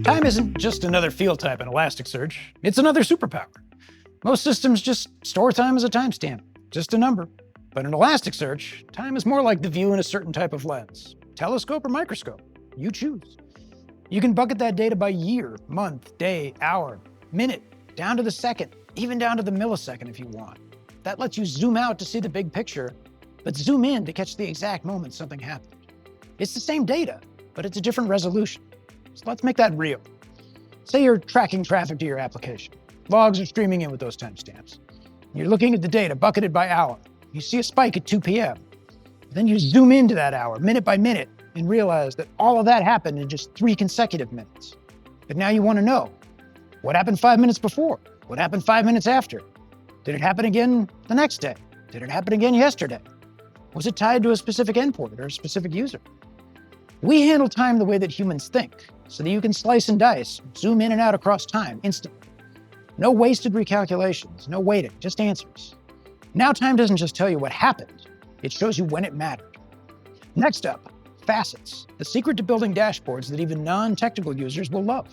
Time isn't just another field type in Elasticsearch, it's another superpower. Most systems just store time as a timestamp, just a number. But in Elasticsearch, time is more like the view in a certain type of lens. Telescope or microscope, you choose. You can bucket that data by year, month, day, hour, minute, down to the second, even down to the millisecond if you want. That lets you zoom out to see the big picture, but zoom in to catch the exact moment something happened. It's the same data, but it's a different resolution. So let's make that real. Say you're tracking traffic to your application. Logs are streaming in with those timestamps. You're looking at the data bucketed by hour. You see a spike at 2 p.m. Then you zoom into that hour, minute by minute, and realize that all of that happened in just 3 consecutive minutes. But now you want to know, what happened 5 minutes before? What happened 5 minutes after? Did it happen again the next day? Did it happen again yesterday? Was it tied to a specific endpoint or a specific user? We handle time the way that humans think, so that you can slice and dice, zoom in and out across time instantly. No wasted recalculations, no waiting, just answers. Now time doesn't just tell you what happened, it shows you when it mattered. Next up, facets, the secret to building dashboards that even non-technical users will love.